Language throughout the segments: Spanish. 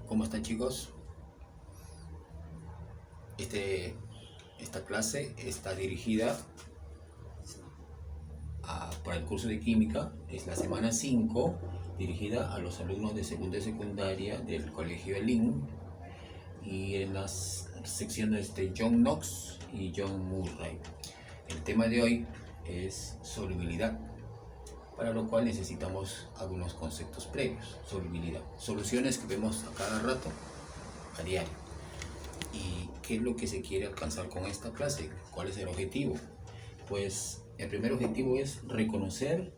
¿Cómo están, chicos? Esta clase está dirigida para el curso de química. Es la semana 5, dirigida a los alumnos de segundo y secundaria del colegio Elin, y en las secciones de John Knox y John Murray. El tema de hoy es solubilidad, para lo cual necesitamos algunos conceptos previos. Solubilidad, soluciones que vemos a cada rato, a diario. ¿Y qué es lo que se quiere alcanzar con esta clase? ¿Cuál es el objetivo? Pues el primer objetivo es reconocer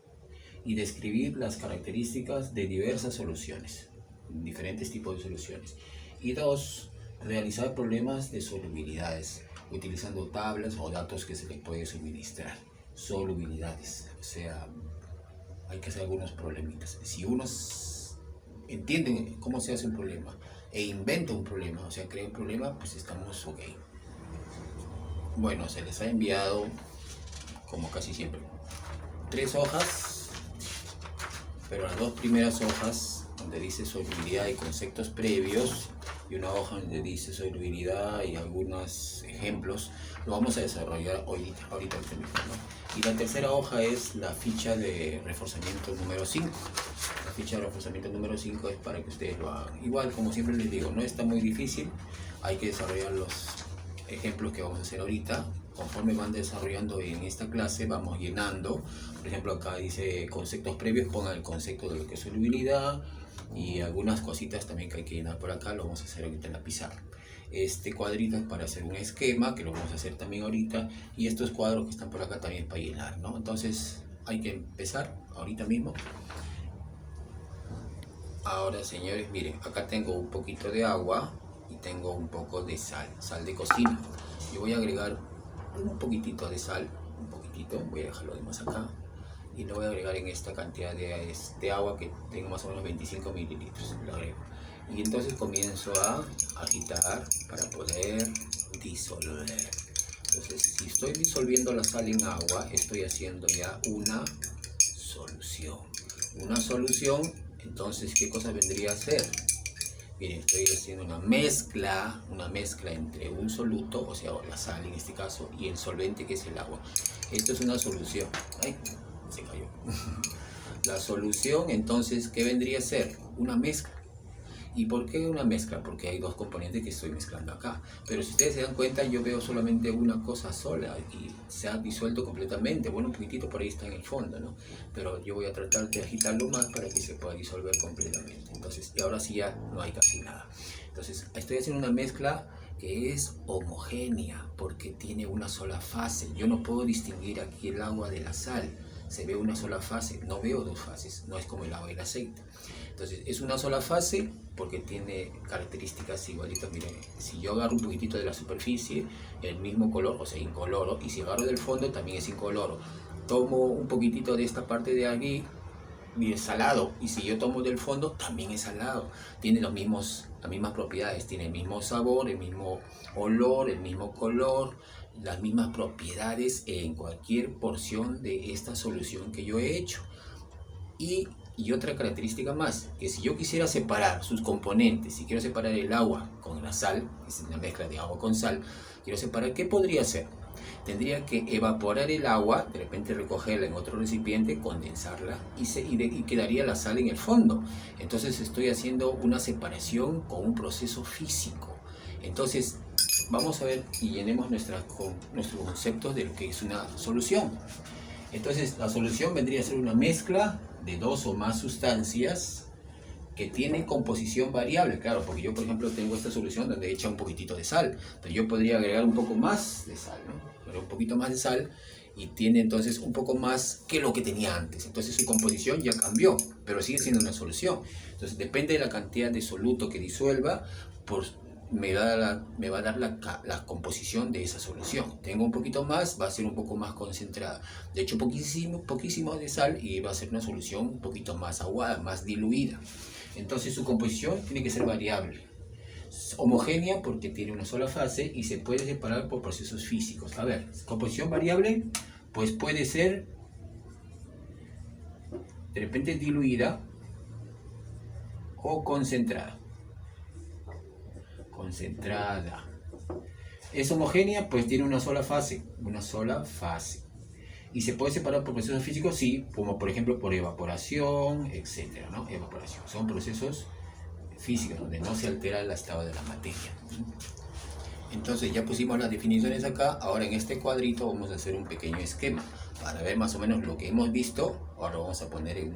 y describir las características de diversas soluciones, diferentes tipos de soluciones. Y dos, realizar problemas de solubilidades, utilizando tablas o datos que se les puede suministrar. Solubilidades, o sea, hay que hacer algunos problemitas. Si uno entiende cómo se hace un problema e inventa un problema, o sea, crea un problema, pues estamos ok. Bueno, se les ha enviado, como casi siempre, 3 hojas, pero las 2 primeras hojas, donde dice solubilidad y conceptos previos, y una hoja donde dice solubilidad y algunos ejemplos, lo vamos a desarrollar ahorita mismo, ¿no? Y la tercera hoja es la ficha de reforzamiento número 5. La ficha de reforzamiento número 5 es para que ustedes lo hagan. Igual, como siempre les digo, no está muy difícil. Hay que desarrollar los ejemplos que vamos a hacer ahorita. Conforme van desarrollando en esta clase, vamos llenando. Por ejemplo, acá dice conceptos previos, pongan el concepto de lo que es solubilidad y algunas cositas también que hay que llenar por acá. Lo vamos a hacer ahorita en la pizarra. Este cuadrito es para hacer un esquema, que lo vamos a hacer también ahorita, y estos cuadros que están por acá también para llenar, ¿no? Entonces hay que empezar ahorita mismo. Ahora, señores, miren, acá tengo un poquito de agua y tengo un poco de sal de cocina. Yo voy a agregar un poquitito de sal, un poquitito, voy a dejarlo de más acá, y lo voy a agregar en esta cantidad de agua que tengo, más o menos 25 mililitros, lo agrego. Y entonces comienzo a agitar para poder disolver. Entonces, si estoy disolviendo la sal en agua, estoy haciendo ya una solución. Una solución, entonces, ¿qué cosa vendría a ser? Miren, estoy haciendo una mezcla entre un soluto, o sea, la sal en este caso, y el solvente, que es el agua. Esto es una solución. Ay, se cayó. La solución, entonces, ¿qué vendría a ser? Una mezcla. ¿Y por qué una mezcla? Porque hay 2 componentes que estoy mezclando acá. Pero si ustedes se dan cuenta, yo veo solamente una cosa sola y se ha disuelto completamente. Bueno, un poquitito por ahí está en el fondo, ¿no? Pero yo voy a tratar de agitarlo más para que se pueda disolver completamente. Entonces, y ahora sí ya no hay casi nada. Entonces, estoy haciendo una mezcla que es homogénea porque tiene una sola fase. Yo no puedo distinguir aquí el agua de la sal. Se ve una sola fase, no veo 2 fases, no es como el agua y el aceite. Entonces es una sola fase porque tiene características igualitas. Miren, si yo agarro un poquitito de la superficie, el mismo color, o sea, incoloro, y si agarro del fondo también es incoloro. Tomo un poquitito de esta parte de aquí y es salado, y si yo tomo del fondo también es salado. Tiene las mismas propiedades, tiene el mismo sabor, el mismo olor, el mismo color, las mismas propiedades en cualquier porción de esta solución que yo he hecho. Y otra característica más, que si yo quisiera separar sus componentes, si quiero separar el agua con la sal, es una mezcla de agua con sal, quiero separar, ¿qué podría hacer? Tendría que evaporar el agua, de repente recogerla en otro recipiente, condensarla y quedaría la sal en el fondo. Entonces estoy haciendo una separación con un proceso físico. Entonces vamos a ver y llenemos nuestros conceptos de lo que es una solución. Entonces la solución vendría a ser una mezcla de 2 o más sustancias que tienen composición variable, claro, porque yo por ejemplo tengo esta solución donde he echado un poquitito de sal, pero yo podría agregar un poco más de sal, ¿no? Pero un poquito más de sal y tiene entonces un poco más que lo que tenía antes, entonces su composición ya cambió, pero sigue siendo una solución. Entonces depende de la cantidad de soluto que disuelva, me va a dar la composición de esa solución. Tengo un poquito más, va a ser un poco más concentrada. De hecho, poquísimo de sal y va a ser una solución un poquito más aguada, más diluida. Entonces su composición tiene que ser variable. Homogénea porque tiene una sola fase y se puede separar por procesos físicos. A ver, composición variable, pues puede ser de repente diluida o concentrada. concentrada. ¿Es homogénea? Pues tiene una sola fase, ¿Y se puede separar por procesos físicos? Sí, como por ejemplo por evaporación, etcétera, ¿no? Evaporación. Son procesos físicos donde no se altera el estado de la materia. Entonces ya pusimos las definiciones acá. Ahora en este cuadrito vamos a hacer un pequeño esquema para ver más o menos lo que hemos visto. Ahora lo vamos a poner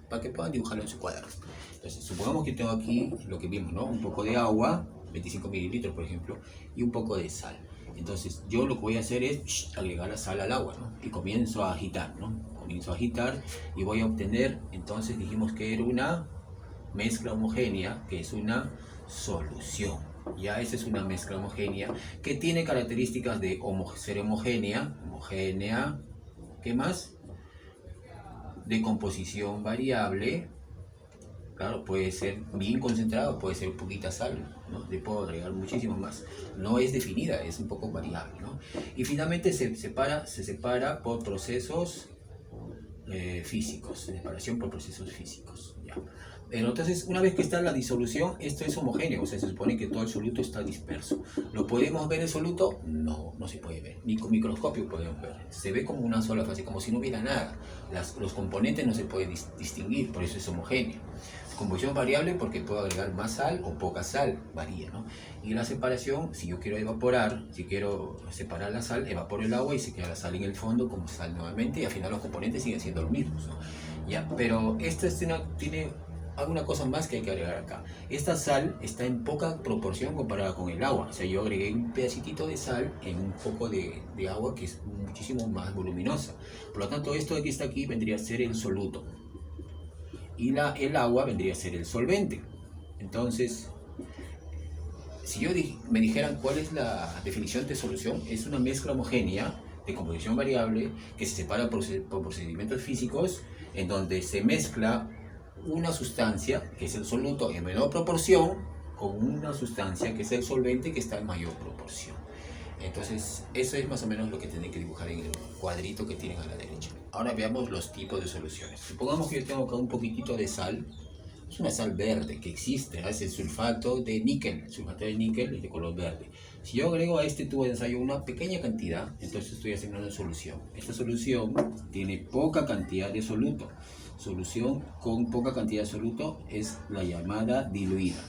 para que puedan dibujarlo en su cuaderno. Entonces supongamos que tengo aquí lo que vimos, ¿no? Un poco de agua, 25 mililitros por ejemplo, y un poco de sal. Entonces yo lo que voy a hacer es agregar la sal al agua, ¿no? Y comienzo a agitar, ¿no? Comienzo a agitar y voy a obtener, entonces dijimos que era una mezcla homogénea, que es una solución. Ya esa es una mezcla homogénea que tiene características de ser homogénea, ¿qué más? De composición variable. Claro, puede ser bien concentrado, puede ser poquita sal, ¿no? Le puedo agregar muchísimo más. No es definida, es un poco variable, ¿no? Y finalmente se separa por procesos físicos, separación por procesos físicos, ¿ya? Pero entonces, una vez que está la disolución, esto es homogéneo, o sea, se supone que todo el soluto está disperso. ¿Lo podemos ver el soluto? No, no se puede ver, ni con microscopio podemos ver. Se ve como una sola fase, como si no hubiera nada. Los componentes no se pueden distinguir, por eso es homogéneo. Composición variable porque puedo agregar más sal o poca sal, varía, ¿no? Y la separación, si yo quiero evaporar, si quiero separar la sal, evaporo el agua y se queda la sal en el fondo como sal nuevamente y al final los componentes siguen siendo los mismos, ¿no? Ya, pero esta tiene alguna cosa más que hay que agregar acá. Esta sal está en poca proporción comparada con el agua. O sea, yo agregué un pedacito de sal en un poco de agua que es muchísimo más voluminosa. Por lo tanto, esto que está aquí vendría a ser el soluto. Y el agua vendría a ser el solvente. Entonces, si me dijeran cuál es la definición de solución, es una mezcla homogénea de composición variable que se separa por procedimientos físicos en donde se mezcla una sustancia, que es el soluto, en menor proporción, con una sustancia, que es el solvente, que está en mayor proporción. Entonces, eso es más o menos lo que tienen que dibujar en el cuadrito que tienen a la derecha. Ahora veamos los tipos de soluciones. Supongamos que yo tengo acá un poquitito de sal. Es una sal verde que existe, es el sulfato de níquel. El sulfato de níquel es de color verde. Si yo agrego a este tubo de ensayo una pequeña cantidad, entonces estoy haciendo una solución. Esta solución tiene poca cantidad de soluto. Solución con poca cantidad de soluto es la llamada diluida.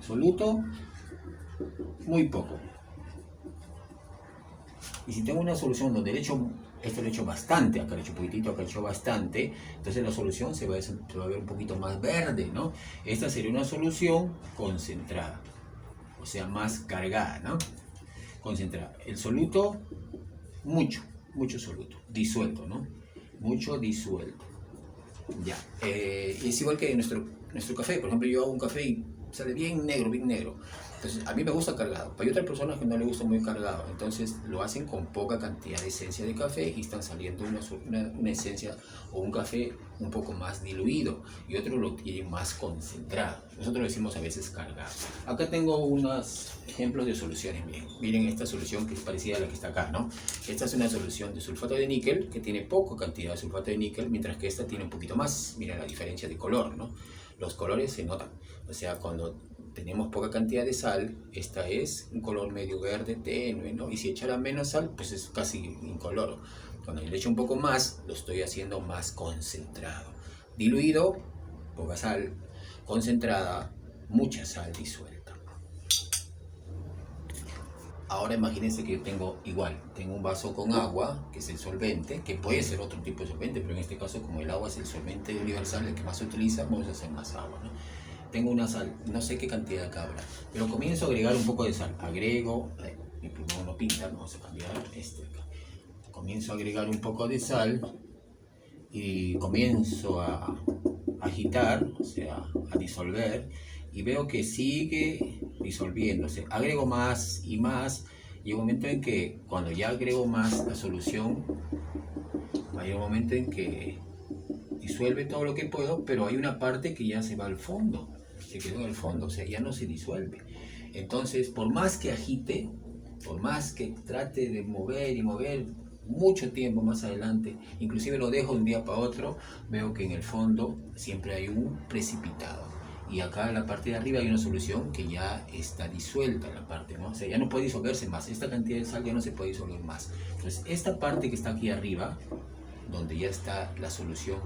Soluto, muy poco. Y si tengo una solución donde esto le he hecho bastante, acá le he hecho poquitito, acá le he hecho bastante, entonces la solución se va a ver un poquito más verde, ¿no? Esta sería una solución concentrada, o sea, más cargada, ¿no? Concentrada. El soluto, mucho soluto, disuelto, ¿no? Mucho disuelto. Ya. Es igual que nuestro café. Por ejemplo, yo hago un café y sale bien negro, bien negro. Entonces, a mí me gusta cargado. Hay otras personas que no les gusta muy cargado. Entonces, lo hacen con poca cantidad de esencia de café y están saliendo una esencia o un café un poco más diluido. Y otros lo tienen más concentrado. Nosotros lo decimos a veces cargado. Acá tengo unos ejemplos de soluciones. Miren esta solución que es parecida a la que está acá, ¿no? Esta es una solución de sulfato de níquel que tiene poca cantidad de sulfato de níquel, mientras que esta tiene un poquito más. Miren la diferencia de color, ¿no? Los colores se notan. O sea, cuando tenemos poca cantidad de sal, esta es un color medio verde tenue, ¿no? Y si echara menos sal, pues es casi incoloro. Cuando le echo un poco más, lo estoy haciendo más concentrado. Diluido, poca sal. Concentrada, mucha sal disuelta. Ahora imagínense que yo tengo un vaso con agua, que es el solvente, que puede ser otro tipo de solvente, pero en este caso, como el agua es el solvente universal, el que más se utiliza, vamos a hacer más agua, ¿no? Tengo una sal, no sé qué cantidad acá habrá, pero comienzo a agregar un poco de sal. Agrego, mi plumón no pinta, vamos a cambiar este acá. Comienzo a agregar un poco de sal y comienzo a agitar, o sea, a disolver, y veo que sigue disolviéndose. Agrego más y más, y hay un momento en que cuando ya agrego más la solución, hay un momento en que disuelve todo lo que puedo, pero hay una parte que ya se va al fondo, se quedó en el fondo, o sea, ya no se disuelve. Entonces, por más que agite, por más que trate de mover y mover, mucho tiempo más adelante, inclusive lo dejo de un día para otro, veo que en el fondo siempre hay un precipitado. y acá en la parte de arriba hay una solución que ya está disuelta en la parte, ¿no? O sea, ya no puede disolverse más, esta cantidad de sal ya no se puede disolver más. Entonces, esta parte que está aquí arriba, donde ya está la solución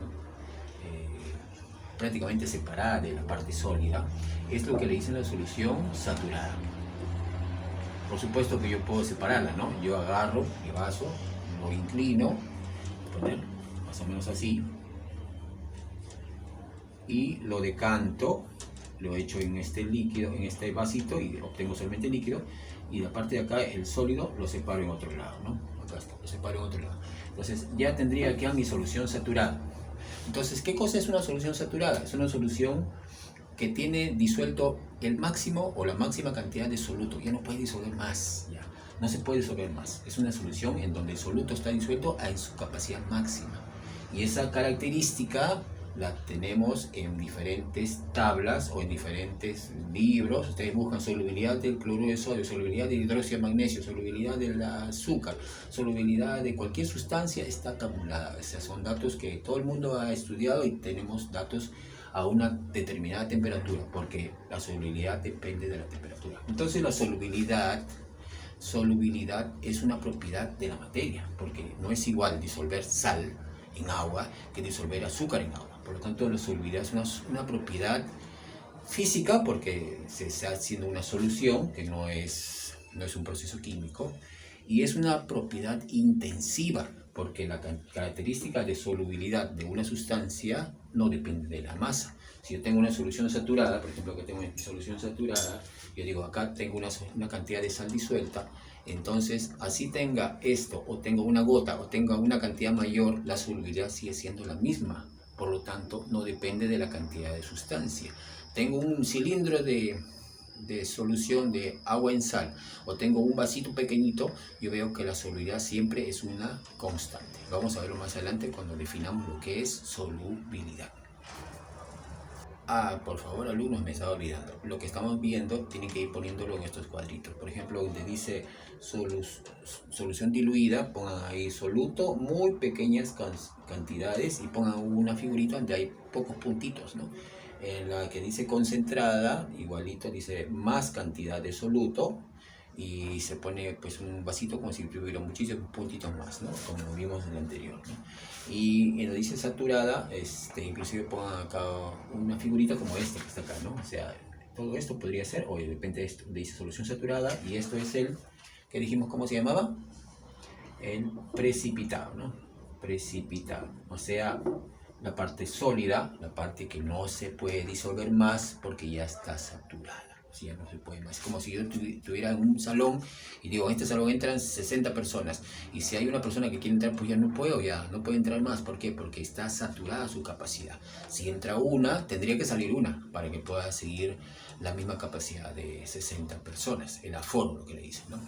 prácticamente separada de la parte sólida, es lo que le dicen la solución saturada. Por supuesto que yo puedo separarla, ¿no? Yo agarro mi vaso, lo inclino, poner más o menos así, y lo decanto, lo echo en este líquido, en este vasito, y obtengo solamente líquido, y la parte de acá, el sólido, lo separo en otro lado, ¿no? Acá está, lo separo en otro lado. Entonces ya tendría aquí a mi solución saturada. Entonces, ¿qué cosa es una solución saturada? Es una solución que tiene disuelto el máximo o la máxima cantidad de soluto. Ya no puede disolver más, ya. No se puede disolver más. Es una solución en donde el soluto está disuelto a su capacidad máxima. Y esa característica la tenemos en diferentes tablas o en diferentes libros. Ustedes buscan solubilidad del cloruro de sodio, solubilidad del hidróxido de magnesio, solubilidad del azúcar, solubilidad de cualquier sustancia, está tabulada. O sea, son datos que todo el mundo ha estudiado y tenemos datos a una determinada temperatura, porque la solubilidad depende de la temperatura. Entonces la solubilidad es una propiedad de la materia, porque no es igual disolver sal en agua que disolver azúcar en agua. Por lo tanto, la solubilidad es una propiedad física, porque se está haciendo una solución que no es un proceso químico, y es una propiedad intensiva, porque la característica de solubilidad de una sustancia no depende de la masa. Si yo tengo una solución saturada, por ejemplo, que tengo una solución saturada, yo digo acá tengo una cantidad de sal disuelta, entonces así tenga esto, o tengo una gota, o tenga una cantidad mayor, la solubilidad sigue siendo la misma. Por lo tanto, no depende de la cantidad de sustancia. Tengo un cilindro de solución de agua en sal, o tengo un vasito pequeñito, yo veo que la solubilidad siempre es una constante. Vamos a verlo más adelante cuando definamos lo que es solubilidad. Por favor, alumnos, me estaba olvidando. Lo que estamos viendo tienen que ir poniéndolo en estos cuadritos. Por ejemplo, donde dice solución diluida, pongan ahí soluto, muy pequeñas cantidades, y pongan una figurita donde hay pocos puntitos, ¿no? En la que dice concentrada, igualito dice más cantidad de soluto, y se pone pues un vasito como si tuviera muchísimos puntitos más, ¿no? Como vimos en el anterior, ¿no? Y en lo dice saturada, inclusive pongan acá una figurita como esta que está acá, ¿no? O sea, todo esto podría ser, o de repente esto dice solución saturada, y esto es el que dijimos, ¿cómo se llamaba? El precipitado, ¿no? Precipitado, o sea, la parte sólida, la parte que no se puede disolver más porque ya está saturada. Si ya no se puede más. Es como si yo tuviera un salón y digo, en este salón entran 60 personas, y si hay una persona que quiere entrar, pues ya no puede entrar más. ¿Por qué? Porque está saturada su capacidad. Si entra una, tendría que salir una para que pueda seguir la misma capacidad de 60 personas, el aforo, lo que le dicen, ¿no?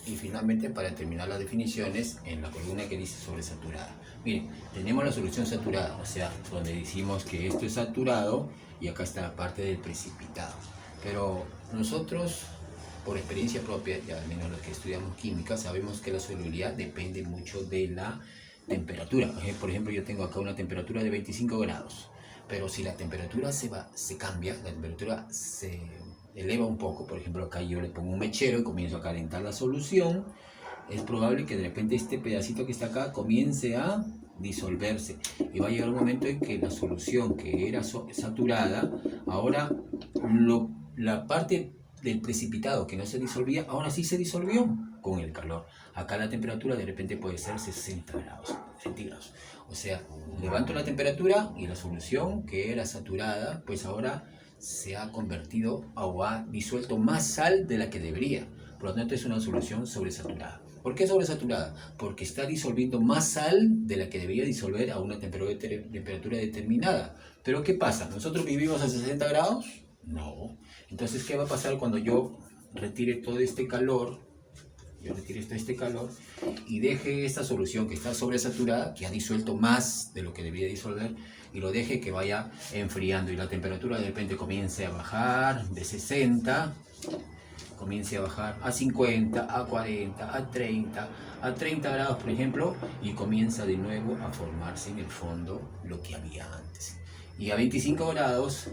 Y finalmente, para terminar las definiciones, en la columna que dice sobresaturada. Miren, tenemos la solución saturada, o sea, donde decimos que esto es saturado, y acá está la parte del precipitado. Pero nosotros, por experiencia propia, ya al menos los que estudiamos química, sabemos que la solubilidad depende mucho de la temperatura. Por ejemplo, yo tengo acá una temperatura de 25 grados, pero si la temperatura se cambia, la temperatura se eleva un poco, por ejemplo acá yo le pongo un mechero y comienzo a calentar la solución, es probable que de repente este pedacito que está acá comience a disolverse, y va a llegar un momento en que la solución que era saturada, ahora la parte del precipitado que no se disolvía, ahora sí se disolvió con el calor. Acá la temperatura de repente puede ser 60 grados centígrados. O sea, levanto la temperatura y la solución que era saturada, pues ahora se ha convertido o ha disuelto más sal de la que debería. Por lo tanto, es una solución sobresaturada. ¿Por qué sobresaturada? Porque está disolviendo más sal de la que debería disolver a una temperatura determinada. Pero ¿qué pasa? ¿Nosotros vivimos a 60 grados? No. Entonces, ¿qué va a pasar cuando yo retire todo este calor? Yo retire este calor y deje esta solución que está sobresaturada, que ha disuelto más de lo que debería disolver, y lo deje que vaya enfriando, y la temperatura de repente comience a bajar de 60, comience a bajar a 50, a 40, a 30 grados, por ejemplo, y comienza de nuevo a formarse en el fondo lo que había antes. Y a 25 grados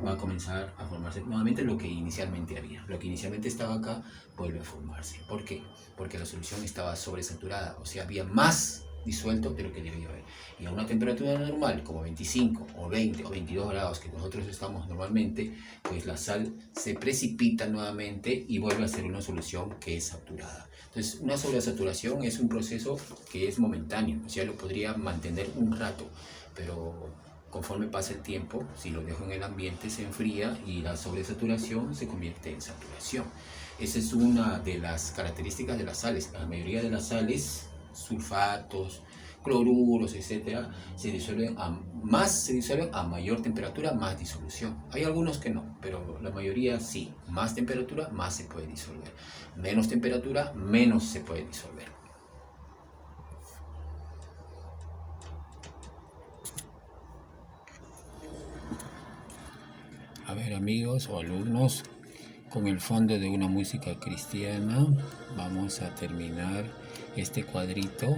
va a comenzar a formarse nuevamente lo que inicialmente había. Lo que inicialmente estaba acá vuelve a formarse. ¿Por qué? Porque la solución estaba sobresaturada, o sea, había más disuelto de lo que debía haber. Y a una temperatura normal, como 25 o 20 o 22 grados que nosotros estamos normalmente, pues la sal se precipita nuevamente y vuelve a ser una solución que es saturada. Entonces, una sobresaturación es un proceso que es momentáneo, o sea, lo podría mantener un rato, pero conforme pasa el tiempo, si lo dejo en el ambiente, se enfría y la sobresaturación se convierte en saturación. Esa es una de las características de las sales. La mayoría de las sales, sulfatos, cloruros, etcétera, se disuelven a mayor temperatura, más disolución. Hay algunos que no, pero la mayoría sí. Más temperatura, más se puede disolver. Menos temperatura, menos se puede disolver. A ver, amigos o alumnos, con el fondo de una música cristiana vamos a terminar este cuadrito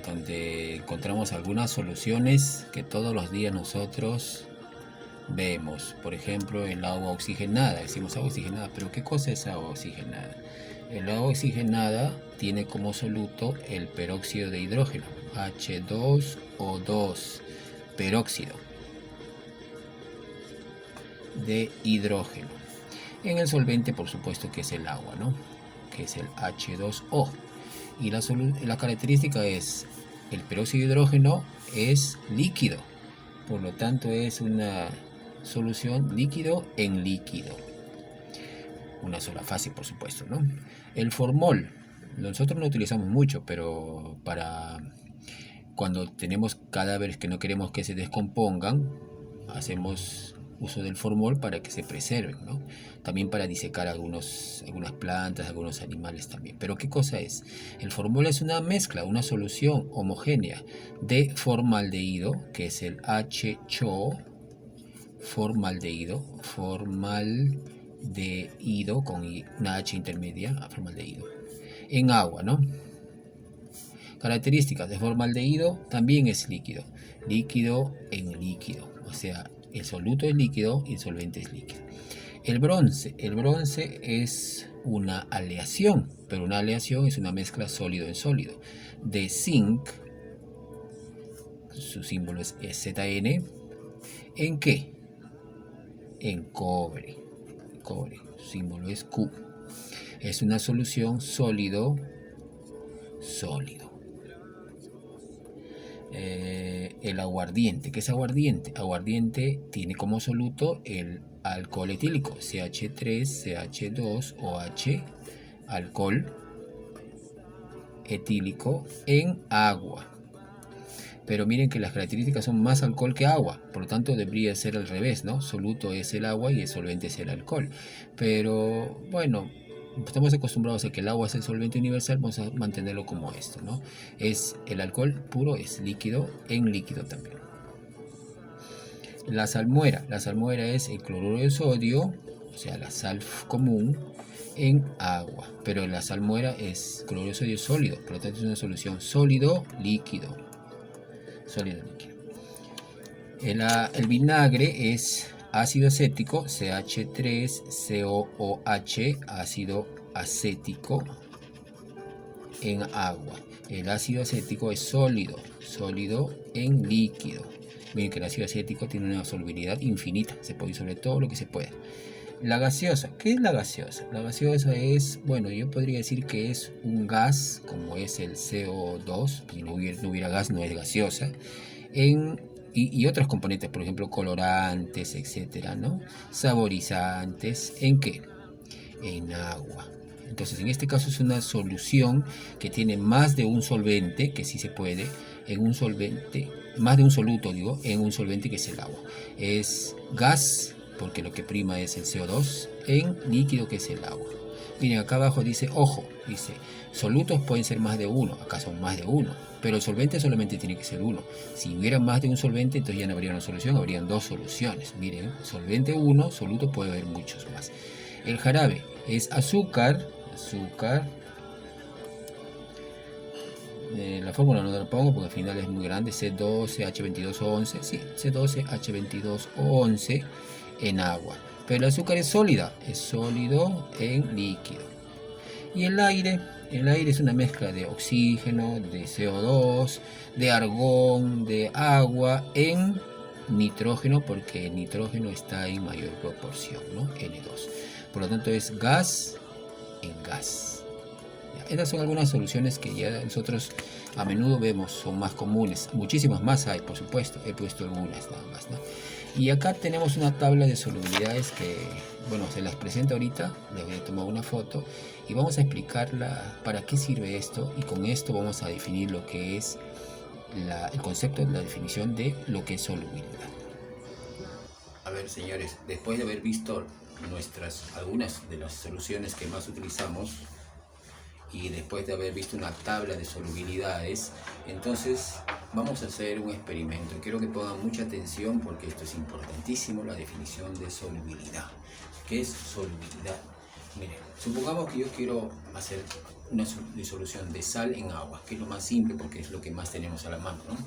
donde encontramos algunas soluciones que todos los días nosotros vemos. Por ejemplo, el agua oxigenada. Decimos agua oxigenada, pero ¿qué cosa es agua oxigenada? El agua oxigenada tiene como soluto el peróxido de hidrógeno, H2O2, peróxido de hidrógeno. En el solvente, por supuesto, que es el agua, ¿no? Que es el H2O. Y la característica es, el peróxido de hidrógeno es líquido, por lo tanto es una solución líquido en líquido. Una sola fase, por supuesto, ¿no? El formol, nosotros lo utilizamos mucho, pero para cuando tenemos cadáveres que no queremos que se descompongan, hacemos uso del formol para que se preserven, ¿no? También para disecar algunas plantas, algunos animales también. Pero ¿qué cosa es? El formol es una mezcla, una solución homogénea de formaldehído, que es el HCHO, formaldehído con una H intermedia, formaldehído, en agua, ¿no? Características de formaldehído, también es líquido, líquido en líquido, o sea, el soluto es líquido y el solvente es líquido. El bronce es una aleación, pero una aleación es una mezcla sólido en sólido de zinc, su símbolo es Zn, ¿en qué? En cobre, su símbolo es Q. Es una solución sólido. El aguardiente, ¿qué es aguardiente? Aguardiente tiene como soluto el alcohol etílico, CH3, CH2, OH, alcohol etílico en agua. Pero miren que las características son más alcohol que agua, por lo tanto debería ser al revés, ¿no? Soluto es el agua y el solvente es el alcohol. Pero bueno, estamos acostumbrados a que el agua es el solvente universal, vamos a mantenerlo como esto, ¿no? Es el alcohol puro, es líquido en líquido también. La salmuera es el cloruro de sodio, o sea, la sal común, en agua. Pero la salmuera es cloruro de sodio sólido, por lo tanto es una solución sólido-líquido. El vinagre es ácido acético, CH3COOH, ácido acético en agua. El ácido acético es sólido en líquido. Miren que el ácido acético tiene una solubilidad infinita, se puede disolver todo lo que se pueda. La gaseosa, ¿qué es la gaseosa? La gaseosa es, bueno, yo podría decir que es un gas, como es el CO2, si no hubiera gas no es gaseosa, y otros componentes, por ejemplo, colorantes, etcétera, ¿no? Saborizantes, ¿en qué? En agua. Entonces, en este caso es una solución que tiene más de un solvente, que sí se puede, en un solvente, más de un soluto, digo, en un solvente que es el agua. Es gas, porque lo que prima es el CO2, en líquido, que es el agua. Miren, acá abajo dice, ojo, dice, solutos pueden ser más de uno, acá son más de uno, pero el solvente solamente tiene que ser uno. Si hubiera más de un solvente, entonces ya no habría una solución, habrían dos soluciones. Miren, solvente 1, soluto puede haber muchos más. El jarabe es azúcar, la fórmula no la pongo porque al final es muy grande, C12H22O11, sí, C12H22O11 en agua. Pero el azúcar es sólida, es sólido en líquido. Y el aire es una mezcla de oxígeno, de CO2, de argón, de agua en nitrógeno, porque el nitrógeno está en mayor proporción, ¿no? N2. Por lo tanto es gas en gas. Estas son algunas soluciones que ya nosotros a menudo vemos, son más comunes. Muchísimas más hay, por supuesto. He puesto algunas nada más, ¿no? Y acá tenemos una tabla de solubilidades que, bueno, se las presento ahorita. Le voy a tomar una foto y vamos a explicarla para qué sirve esto. Y con esto vamos a definir lo que es el concepto, la definición de lo que es solubilidad. A ver, señores, después de haber visto algunas de las soluciones que más utilizamos, y después de haber visto una tabla de solubilidades, entonces vamos a hacer un experimento. Quiero que pongan mucha atención porque esto es importantísimo, la definición de solubilidad. ¿Qué es solubilidad? Miren, supongamos que yo quiero hacer una disolución de sal en agua, que es lo más simple porque es lo que más tenemos a la mano, ¿no?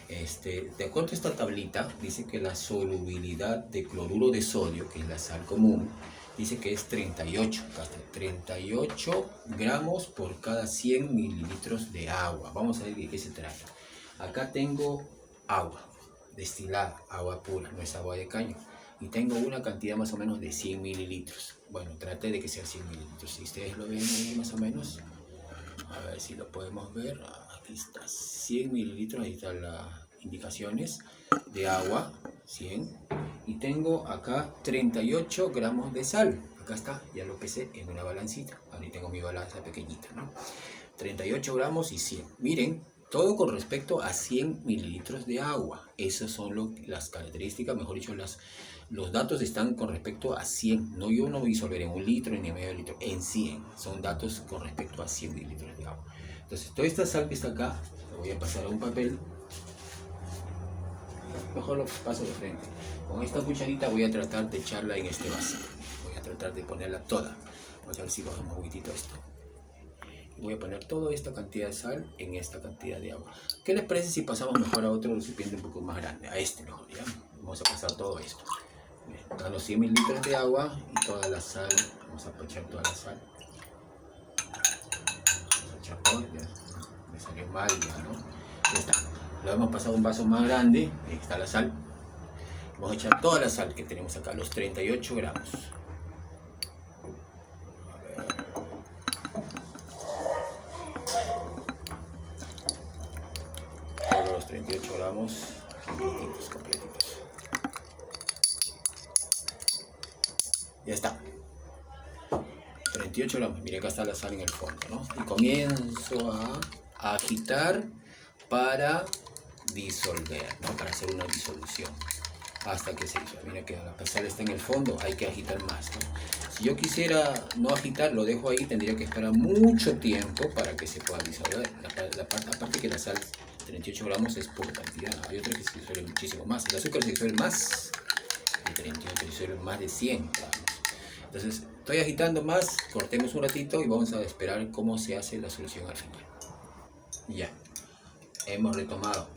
De acuerdo a esta tablita, dice que la solubilidad de cloruro de sodio, que es la sal común, dice que es 38, 38 gramos por cada 100 mililitros de agua. Vamos a ver de qué se trata. Acá tengo agua destilada, agua pura, no es agua de caño. Y tengo una cantidad más o menos de 100 mililitros. Bueno, trate de que sea 100 mililitros. Si ustedes lo ven ahí más o menos, a ver si lo podemos ver. Aquí está, 100 mililitros, ahí están las indicaciones de agua, 100. Y tengo acá 38 gramos de sal. Acá está, ya lo pesé en una balancita. Ahí tengo mi balanza pequeñita, ¿no? 38 gramos y 100. Miren, todo con respecto a 100 mililitros de agua. Esas son las características, mejor dicho, los datos están con respecto a 100. No, yo no voy a disolver en 1 litro ni en medio litro, en 100. Son datos con respecto a 100 mililitros de agua. Entonces, toda esta sal que está acá, la voy a pasar a un papel. Mejor lo paso de frente. Con esta cucharita voy a tratar de echarla en este vaso. Voy a tratar de ponerla toda. Vamos a ver si bajamos un poquitito esto. Voy a poner toda esta cantidad de sal en esta cantidad de agua. ¿Qué les parece si pasamos mejor a otro recipiente un poco más grande? A este mejor, ¿ya? Vamos a pasar todo esto. A los 100 mililitros de agua y toda la sal. Vamos a echar toda la sal. Vamos a echar todo, ya. Me salió mal ya, ¿no? Ya está. Lo hemos pasado a un vaso más grande. Ahí está la sal. Vamos a echar toda la sal que tenemos acá, los 38 gramos. Todos los 38 gramos completitos. Ya está. 38 gramos. Miren, acá está la sal en el fondo, ¿no? Y comienzo a agitar para disolver, ¿no? Para hacer una disolución. Hasta que se disuelva. Mira que la sal está en el fondo, hay que agitar más, ¿no? Si yo quisiera no agitar, lo dejo ahí, tendría que esperar mucho tiempo para que se pueda disolver. Aparte que la sal, 38 gramos es poca cantidad. Hay otras que se disuelven muchísimo más. El azúcar se disuelve más de 38, se disuelve más de 100 gramos. Entonces, estoy agitando más, cortemos un ratito y vamos a esperar cómo se hace la solución al final. Ya, hemos retomado.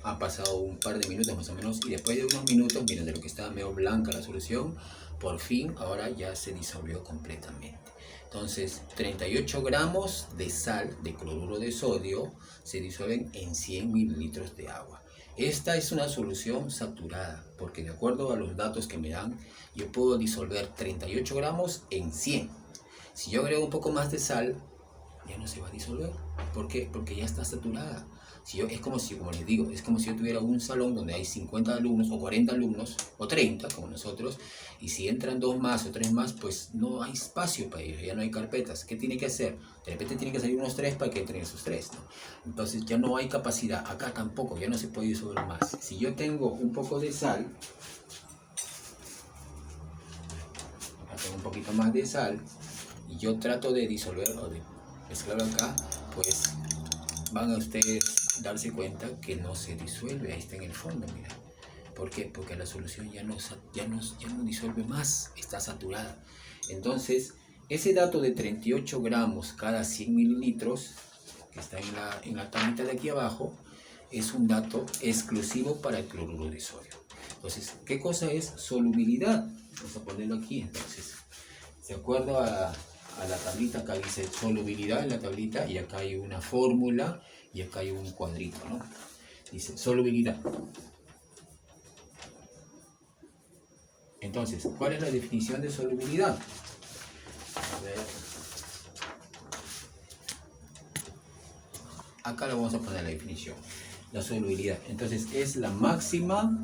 Han pasado un par de minutos más o menos y después de unos minutos, miren, de lo que estaba medio blanca la solución, por fin ahora ya se disolvió completamente. Entonces, 38 gramos de sal de cloruro de sodio se disuelven en 100 mililitros de agua. Esta es una solución saturada, porque de acuerdo a los datos que me dan, yo puedo disolver 38 gramos en 100. Si yo agrego un poco más de sal, ya no se va a disolver. ¿Por qué? Porque ya está saturada. Es como les digo, es como si yo tuviera un salón donde hay 50 alumnos o 40 alumnos o 30 como nosotros, y si entran 2 más o 3 más, pues no hay espacio para ellos, ya no hay carpetas. ¿Qué tiene que hacer? De repente tiene que salir unos 3 para que entren esos 3, ¿no? Entonces ya no hay capacidad, acá tampoco, ya no se puede disolver más. Si yo tengo un poco de sal, acá tengo un poquito más de sal, y yo trato de disolver o de mezclarlo acá, pues van a ustedes darse cuenta que no se disuelve, ahí está en el fondo, mira. ¿Por qué? Porque la solución ya no disuelve más, está saturada. Entonces, ese dato de 38 gramos cada 100 mililitros, que está en la tablita de aquí abajo, es un dato exclusivo para el cloruro de sodio. Entonces, ¿qué cosa es solubilidad? Vamos a ponerlo aquí. Entonces, de acuerdo a la tablita, acá dice solubilidad en la tablita, y acá hay una fórmula, y acá hay un cuadrito, ¿no? Dice solubilidad. Entonces, ¿cuál es la definición de solubilidad? A ver. Acá le vamos a poner la definición. La solubilidad. Entonces, es la máxima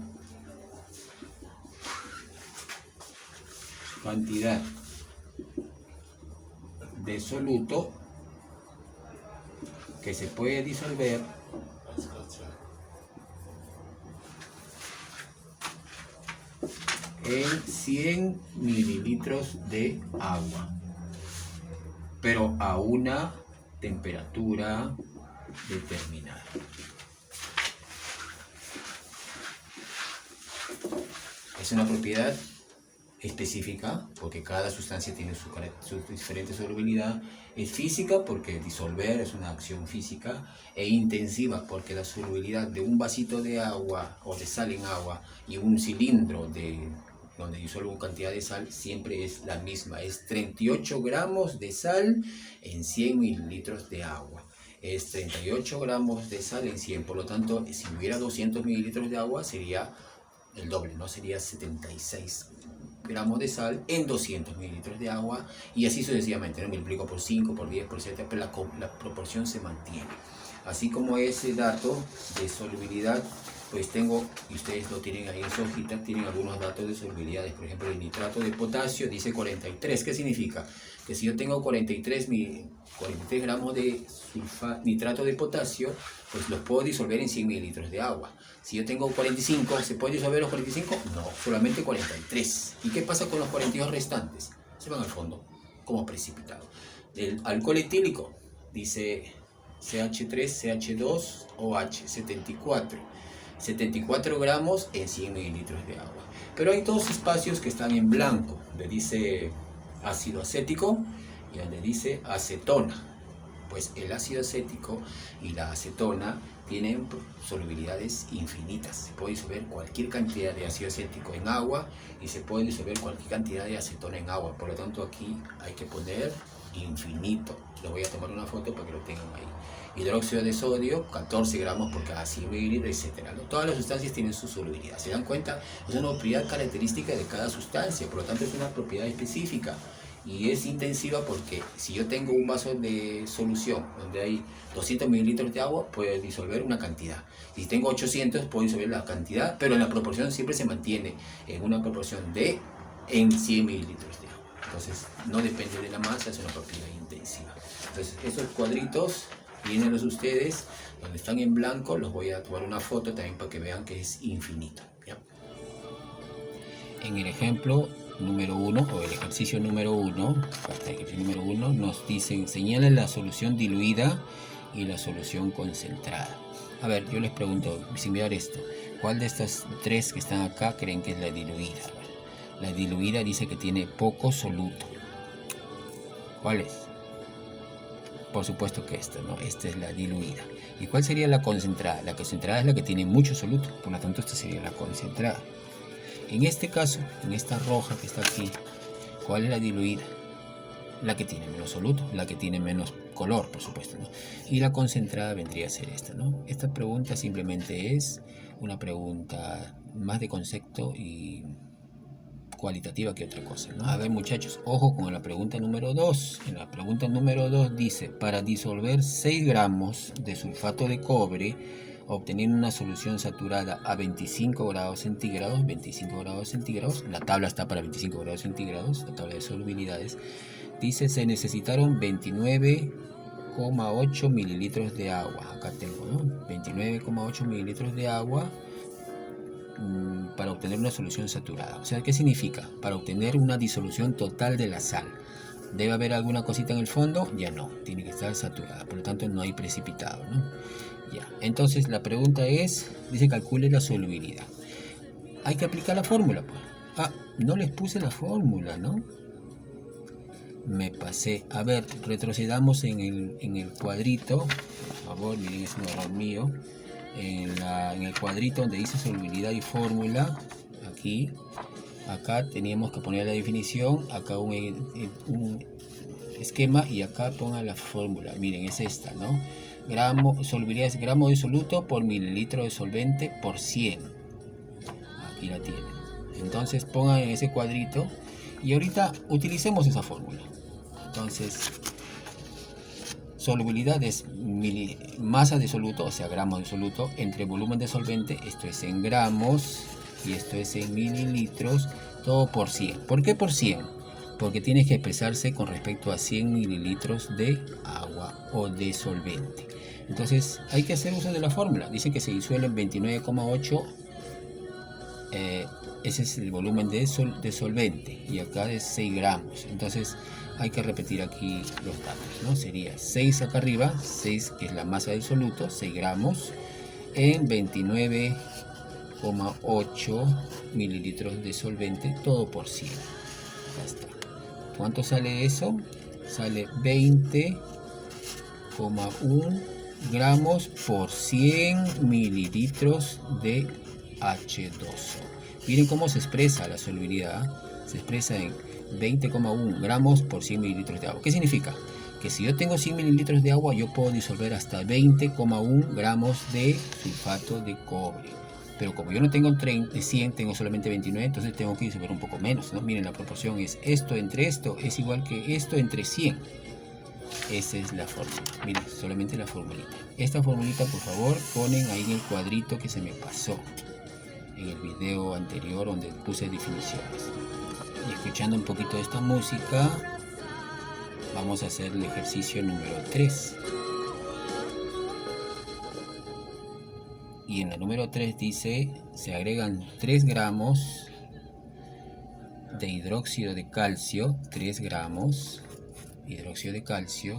cantidad de soluto que se puede disolver en 100 mililitros de agua, pero a una temperatura determinada. Es una propiedad específica porque cada sustancia tiene su diferente solubilidad. Es física porque disolver es una acción física, e intensiva porque la solubilidad de un vasito de agua o de sal en agua y un cilindro donde disuelvo cantidad de sal siempre es la misma. Es 38 gramos de sal en 100 mililitros de agua. Es 38 gramos de sal en 100. Por lo tanto, si hubiera 200 mililitros de agua sería el doble, ¿no? Sería 76 gramos de sal en 200 mililitros de agua, y así sucesivamente, ¿no? Multiplico por 5, por 10, por 7, pero la proporción se mantiene. Así como ese dato de solubilidad, pues tengo, y ustedes lo tienen ahí en su hojita, tienen algunos datos de solubilidades. Por ejemplo, el nitrato de potasio dice 43. ¿Qué significa? Que si yo tengo 43 gramos de nitrato de potasio, pues los puedo disolver en 100 mililitros de agua. Si yo tengo 45, ¿se puede disolver los 45? No, solamente 43. ¿Y qué pasa con los 42 restantes? Se van al fondo como precipitado. El alcohol etílico dice CH3, CH2, OH, 74 gramos en 100 mililitros de agua. Pero hay dos espacios que están en blanco, donde dice ácido acético y donde dice acetona. Pues el ácido acético y la acetona tienen solubilidades infinitas. Se puede disolver cualquier cantidad de ácido acético en agua y se puede disolver cualquier cantidad de acetona en agua. Por lo tanto, aquí hay que poner infinito. Les voy a tomar una foto para que lo tengan ahí. Hidróxido de sodio, 14 gramos por cada 100 mililitros, etc. Todas las sustancias tienen su solubilidad. ¿Se dan cuenta? Es una propiedad característica de cada sustancia, por lo tanto es una propiedad específica. Y es intensiva porque si yo tengo un vaso de solución donde hay 200 mililitros de agua, puedo disolver una cantidad. Si tengo 800, puedo disolver la cantidad, pero la proporción siempre se mantiene en una proporción en 100 mililitros de agua. Entonces, no depende de la masa, es una propiedad intensiva. Entonces, esos cuadritos, llénenlos ustedes, donde están en blanco, los voy a tomar una foto también para que vean que es infinito, ¿ya? En el ejemplo número 1 o el ejercicio número 1, nos dicen, señala la solución diluida y la solución concentrada. A ver, yo les pregunto, sin mirar esto, ¿cuál de estas tres que están acá creen que es la diluida? La diluida dice que tiene poco soluto. ¿Cuál es? Por supuesto que esta, ¿no? Esta es la diluida. ¿Y cuál sería la concentrada? La concentrada es la que tiene mucho soluto, por lo tanto esta sería la concentrada. En este caso, en esta roja que está aquí, ¿cuál es la diluida? La que tiene menos soluto, la que tiene menos color, por supuesto, ¿no? Y la concentrada vendría a ser esta, ¿no? Esta pregunta simplemente es una pregunta más de concepto y cualitativa que otra cosa, ¿no? A ver, muchachos, ojo con la pregunta número 2. En la pregunta número 2 dice, para disolver 6 gramos de sulfato de cobre, obteniendo una solución saturada a 25 grados centígrados, la tabla está para 25 grados centígrados, la tabla de solubilidades, dice se necesitaron 29,8 mililitros de agua, acá tengo, ¿no? 29,8 mililitros de agua para obtener una solución saturada. O sea, ¿qué significa? Para obtener una disolución total de la sal. ¿Debe haber alguna cosita en el fondo? Ya no, tiene que estar saturada, por lo tanto no hay precipitado, ¿no? Ya, entonces la pregunta es, dice calcule la solubilidad. Hay que aplicar la fórmula, pues. Ah, no les puse la fórmula, ¿no? me pasé. A ver, retrocedamos en el cuadrito. Por favor, miren, es un error mío. En el cuadrito donde dice solubilidad y fórmula, aquí, acá teníamos que poner la definición, acá un esquema y acá pongan la fórmula. Miren, es esta, ¿no? Solubilidad es gramo de soluto por mililitro de solvente por 100. Aquí la tienen. Entonces pongan en ese cuadrito y ahorita utilicemos esa fórmula. Entonces, solubilidad es masa de soluto, o sea, gramos de soluto, entre volumen de solvente, esto es en gramos y esto es en mililitros, todo por 100. ¿Por qué por 100? Porque tiene que expresarse con respecto a 100 mililitros de agua o de solvente. Entonces hay que hacer uso de la fórmula. Dice que se disuelve en 29,8. Ese es el volumen de solvente y acá es 6 gramos. Entonces hay que repetir aquí los datos, ¿no? Sería 6 acá arriba, 6 que es la masa del soluto, 6 gramos en 29,8 mililitros de solvente, todo por 100. Ya está. ¿Cuánto sale eso? Sale 20,1 gramos por 100 mililitros de H2O. Miren cómo se expresa la solubilidad. Se expresa en 20,1 gramos por 100 mililitros de agua. ¿Qué significa? Que si yo tengo 100 mililitros de agua, yo puedo disolver hasta 20,1 gramos de sulfato de cobre. Pero como yo no tengo 100, tengo solamente 29, entonces tengo que disolver un poco menos, ¿no? Miren, la proporción es esto entre esto, es igual que esto entre 100. Esa es la fórmula. Miren, solamente la formulita. Esta formulita, por favor, ponen ahí en el cuadrito que se me pasó en el video anterior donde puse definiciones. Y escuchando un poquito de esta música, vamos a hacer el ejercicio número 3. Y en la número 3 dice, se agregan 3 gramos de hidróxido de calcio, 3 gramos de hidróxido de calcio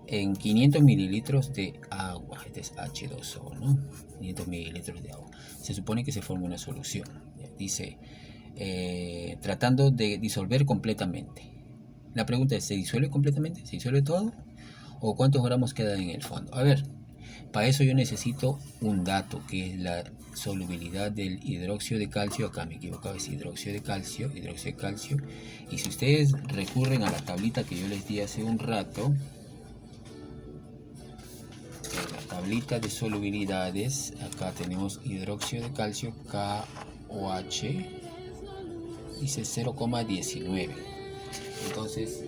en 500 mililitros de agua. Este es H2O, ¿no? 500 mililitros de agua. Se supone que se forma una solución. Dice, tratando de disolver completamente. La pregunta es, ¿se disuelve completamente? ¿Se disuelve todo? ¿O cuántos gramos quedan en el fondo? A ver, para eso yo necesito un dato, que es la solubilidad del hidróxido de calcio. Acá me he equivocado, es hidróxido de calcio. Y si ustedes recurren a la tablita que yo les di hace un rato, la tablita de solubilidades, acá tenemos hidróxido de calcio, KOH, dice 0,19. Entonces,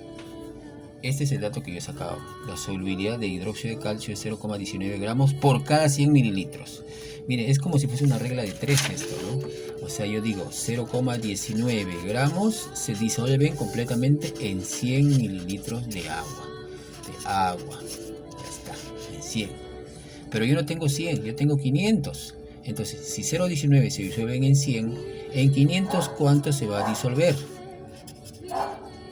este es el dato que yo he sacado. La solubilidad de hidróxido de calcio es 0,19 gramos por cada 100 mililitros. Miren, es como si fuese una regla de 3 esto, ¿no? O sea, yo digo 0,19 gramos se disuelven completamente en 100 mililitros de agua. Ya está, en 100. Pero yo no tengo 100, yo tengo 500. Entonces, si 0,19 se disuelven en 100, en 500, ¿cuánto se va a disolver?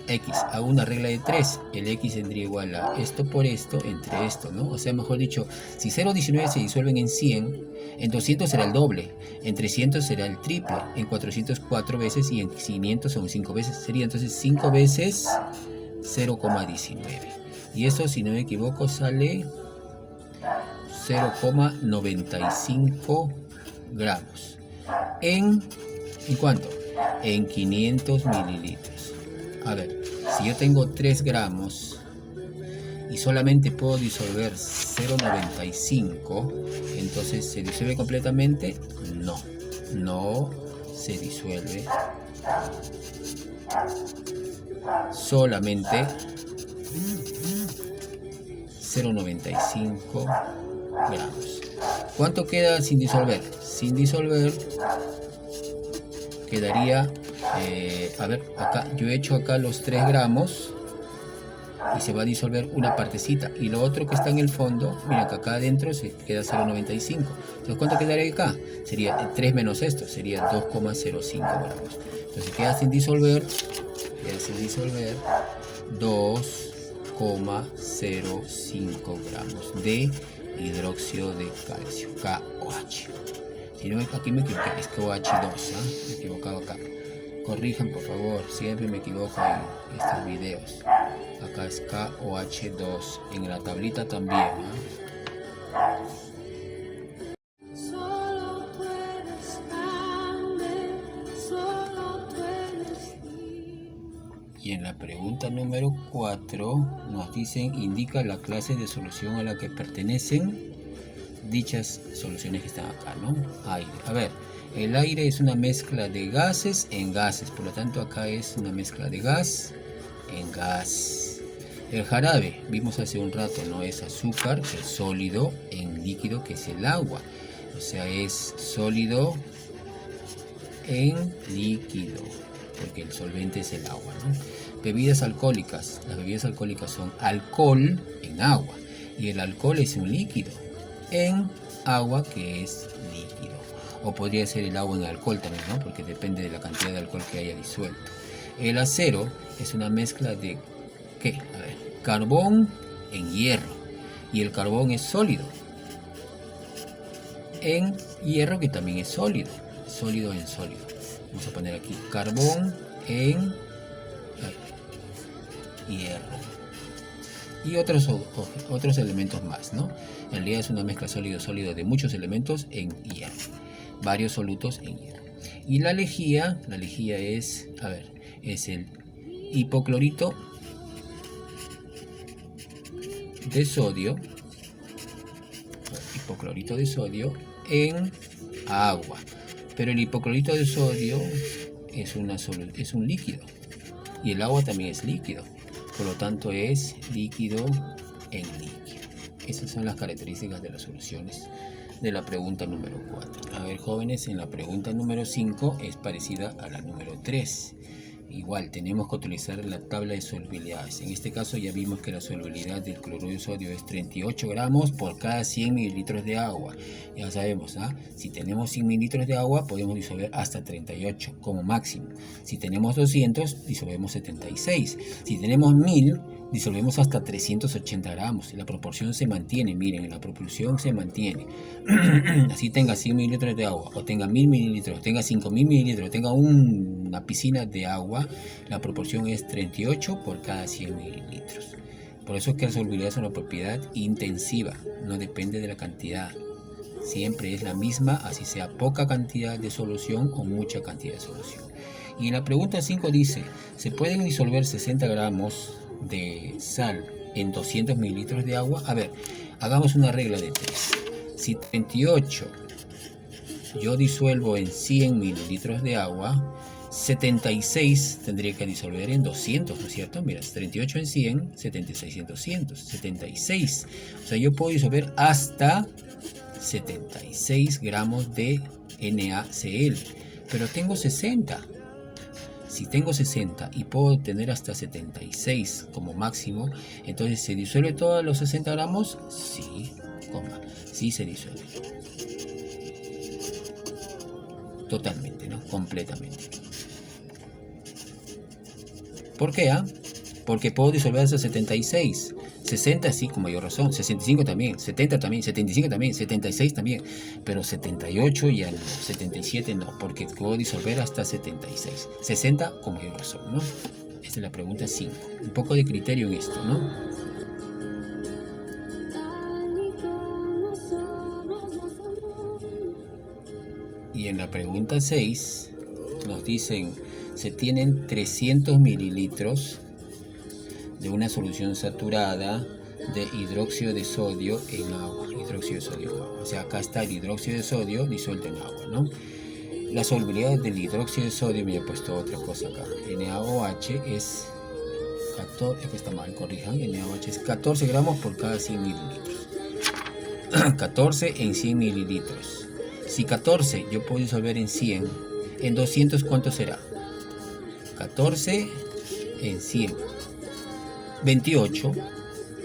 X, hago una regla de 3, el X tendría igual a esto por esto entre esto, ¿no? O sea, mejor dicho, si 0,19 se disuelven en 100, en 200 será el doble, en 300 será el triple, en 400 4 veces y en 500 son 5 veces, sería entonces 5 veces 0,19. Y eso, si no me equivoco, sale 0,95 gramos. ¿En cuánto? En 500 mililitros. A ver, si yo tengo 3 gramos y solamente puedo disolver 0,95, entonces ¿se disuelve completamente? No, no se disuelve. Solamente 0,95 gramos. ¿Cuánto queda sin disolver? Sin disolver quedaría, a ver, acá yo he hecho acá los 3 gramos y se va a disolver una partecita, y lo otro que está en el fondo, mira que acá adentro se queda 0,95. Entonces, ¿cuánto quedaría acá? Sería 3 menos esto, sería 2,05 gramos. Entonces queda sin disolver 2,05 gramos de hidróxido de calcio, KOH. Si no, aquí me equivoqué, es KOH2, ¿eh? Me he equivocado acá. Corrijan, por favor, siempre me equivoco en estos videos. Acá es KOH2. En la tablita también, ¿ah? Y en la pregunta número 4 nos dicen, indica la clase de solución a la que pertenecen dichas soluciones que están acá, ¿no? Aire. A ver, el aire es una mezcla de gases en gases, por lo tanto acá es una mezcla de gas en gas. El jarabe, vimos hace un rato, no es azúcar, es sólido en líquido, que es el agua. O sea, es sólido en líquido, porque el solvente es el agua, ¿no? Bebidas alcohólicas. Las bebidas alcohólicas son alcohol en agua, y el alcohol es un líquido en agua, que es líquido. O podría ser el agua en alcohol también, ¿no? Porque depende de la cantidad de alcohol que haya disuelto. El acero es una mezcla de ¿qué? A ver, carbón en hierro, y el carbón es sólido en hierro, que también es sólido en sólido. Vamos a poner aquí carbón en hierro y otros elementos más, ¿no? En realidad es una mezcla sólido de muchos elementos en hierro, varios solutos en hierro. Y la lejía es, a ver, es el hipoclorito de sodio, en agua. Pero el hipoclorito de sodio es un líquido, y el agua también es líquido, por lo tanto es líquido en líquido. Esas son las características de las soluciones de la pregunta número 4. A ver, jóvenes, en la pregunta número 5 es parecida a la número 3. Igual tenemos que utilizar la tabla de solubilidades. En este caso ya vimos que la solubilidad del cloruro de sodio es 38 gramos por cada 100 mililitros de agua. Ya sabemos, ¿ah? Si tenemos 100 mililitros de agua podemos disolver hasta 38 como máximo. Si tenemos 200 disolvemos 76. Si tenemos 1000 disolvemos hasta 380 gramos. La proporción se mantiene, miren, la proporción se mantiene. Así tenga 100 mililitros de agua, o tenga 1000 mililitros, o tenga 5000 mililitros, o tenga una piscina de agua, la proporción es 38 por cada 100 mililitros. Por eso es que la solubilidad es una propiedad intensiva, no depende de la cantidad. Siempre es la misma, así sea poca cantidad de solución o mucha cantidad de solución. Y en la pregunta 5 dice, ¿se pueden disolver 60 gramos de sal en 200 mililitros de agua? A ver, hagamos una regla de 3. Si 38 yo disuelvo en 100 mililitros de agua, 76 tendría que disolver en 200, ¿no es cierto? Mira, 38 en 100, 76 en 200, 76. O sea, yo puedo disolver hasta 76 gramos de NaCl, pero tengo 60. Si tengo 60 y puedo tener hasta 76 como máximo, entonces ¿se disuelve todos los 60 gramos? Sí, sí se disuelve. Totalmente, ¿no? Completamente. ¿Por qué? Porque puedo disolver hasta 76. 60 sí, con mayor razón. 65 también. 70 también. 75 también. 76 también. Pero 78 ya no. 77 no. Porque puedo disolver hasta 76. 60 con mayor razón, ¿no? Esta es la pregunta 5. Un poco de criterio en esto, ¿no? Y en la pregunta 6 nos dicen, se tienen 300 mililitros de una solución saturada de hidróxido de sodio en agua. Hidróxido de sodio en agua. O sea, acá está el hidróxido de sodio disuelto en agua, ¿no? La solubilidad del hidróxido de sodio, me he puesto otra cosa acá. NaOH es 14, que está mal, corrijan. NaOH es 14 gramos por cada 100 mililitros. 14 en 100 mililitros. Si 14 yo puedo disolver en 100, en 200 ¿cuánto será? 14 en 100. 28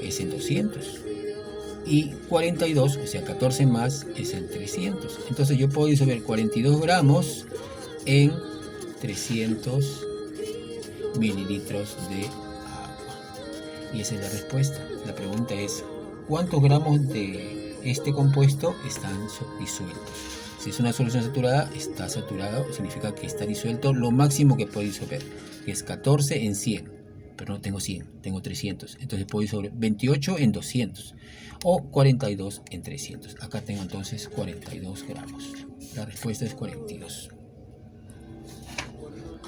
es en 200. Y 42, o sea 14 más, es en 300. Entonces yo puedo disolver 42 gramos en 300 mililitros de agua. Y esa es la respuesta. La pregunta es, ¿cuántos gramos de este compuesto están disueltos? Si es una solución saturada, está saturado, significa que está disuelto lo máximo que puede disolver, que es 14 en 100. pero no tengo 100, tengo 300. Entonces puedo ir sobre 28 en 200 o 42 en 300. Acá tengo entonces 42 gramos. La respuesta es 42.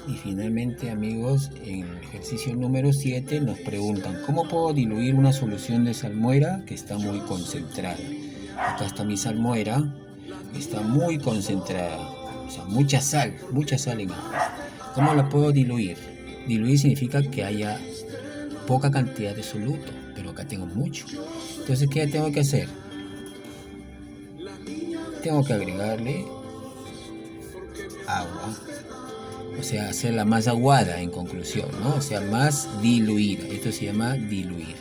Y finalmente, amigos, en el ejercicio número 7 nos preguntan ¿cómo puedo diluir una solución de salmuera que está muy concentrada? Acá está mi salmuera, está muy concentrada, o sea, mucha sal en agua. ¿Cómo la puedo diluir? Diluir significa que haya poca cantidad de soluto, pero acá tengo mucho. Entonces, ¿qué tengo que hacer? Tengo que agregarle agua, o sea, hacerla más aguada en conclusión, ¿no? O sea, más diluida. Esto se llama diluir.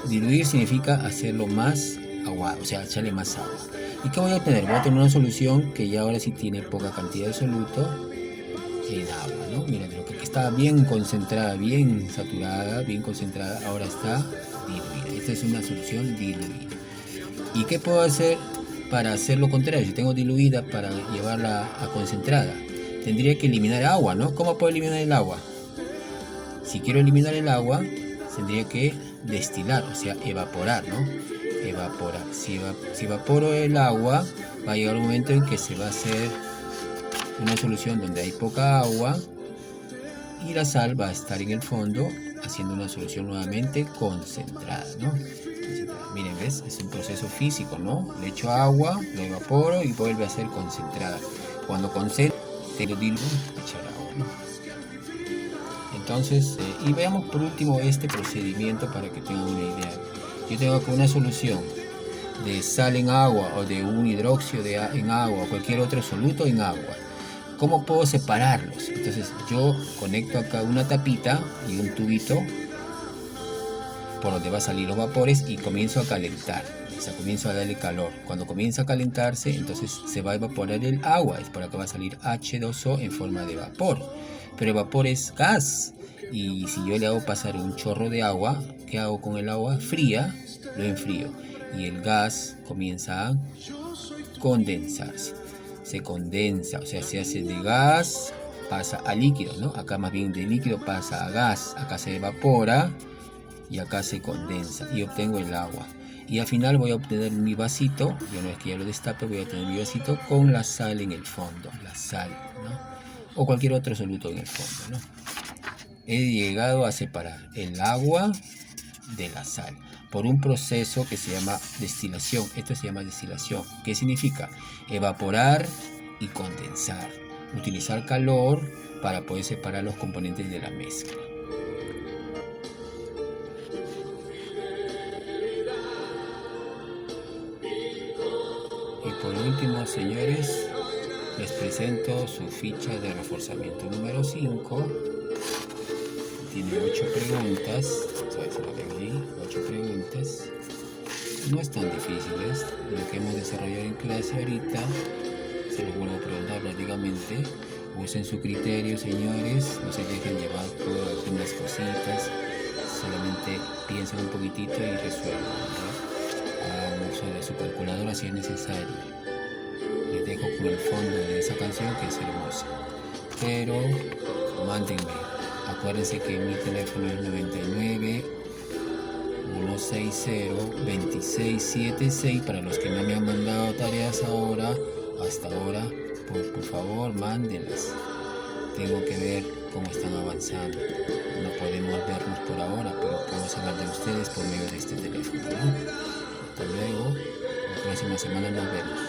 Diluir significa hacerlo más aguado, o sea, echarle más agua. ¿Y qué voy a obtener? Voy a tener una solución que ya ahora sí tiene poca cantidad de soluto en agua, ¿no? Miren, lo que estaba bien concentrada, bien saturada, bien concentrada, ahora está diluida. Esta es una solución diluida. ¿Y qué puedo hacer para hacer lo contrario? Si tengo diluida para llevarla a concentrada, tendría que eliminar agua, ¿no? ¿Cómo puedo eliminar el agua? Si quiero eliminar el agua, tendría que destilar, o sea, evaporar, ¿no? Evaporar. Si evaporo el agua, va a llegar un momento en que se va a hacer una solución donde hay poca agua y la sal va a estar en el fondo haciendo una solución nuevamente concentrada, ¿no? Miren, ¿ves? Es un proceso físico, ¿no? Le echo agua, lo evaporo y vuelve a ser concentrada. Cuando concentra, te lo diluyo, echar agua, ¿no? Entonces, y veamos por último este procedimiento para que tengan una idea. Yo tengo acá una solución de sal en agua o de un hidróxido en agua o cualquier otro soluto en agua. ¿Cómo puedo separarlos? Entonces yo conecto acá una tapita y un tubito por donde va a salir los vapores y comienzo a calentar. O sea, comienzo a darle calor. Cuando comienza a calentarse, entonces se va a evaporar el agua. Es por acá va a salir H2O en forma de vapor. Pero el vapor es gas. Y si yo le hago pasar un chorro de agua, ¿qué hago con el agua fría? Lo enfrío. Y el gas comienza a condensarse. Se condensa, o sea, se hace de gas, pasa a líquido, ¿no? Acá más bien de líquido pasa a gas. Acá se evapora y acá se condensa y obtengo el agua. Y al final voy a obtener mi vasito, y una vez que ya lo destape voy a tener mi vasito con la sal en el fondo, la sal, ¿no? O cualquier otro soluto en el fondo, ¿no? He llegado a separar el agua de la sal por un proceso que se llama destilación. Esto se llama destilación. ¿Qué significa? Evaporar y condensar. Utilizar calor para poder separar los componentes de la mezcla. Y por último, señores, les presento su ficha de reforzamiento número 5. Tiene 8 preguntas. ¿Sabes? Lo tengo ahí, 8 preguntas. No están difíciles. Lo que hemos desarrollado en clase ahorita, se los vuelvo a preguntar prácticamente. Usen su criterio, señores. No se dejen llevar por algunas cositas. Solamente piensen un poquitito y resuelvan, ¿no? Hagan uso de su calculadora si es necesario. Les dejo con el fondo de esa canción que es hermosa. Pero mándenme. Acuérdense que mi teléfono es 99 160 2676. Para los que no me han mandado tareas ahora, hasta ahora, por favor, mándenlas. Tengo que ver cómo están avanzando. No podemos vernos por ahora, pero podemos hablar de ustedes por medio de este teléfono, ¿no? Hasta luego. La próxima semana nos vemos.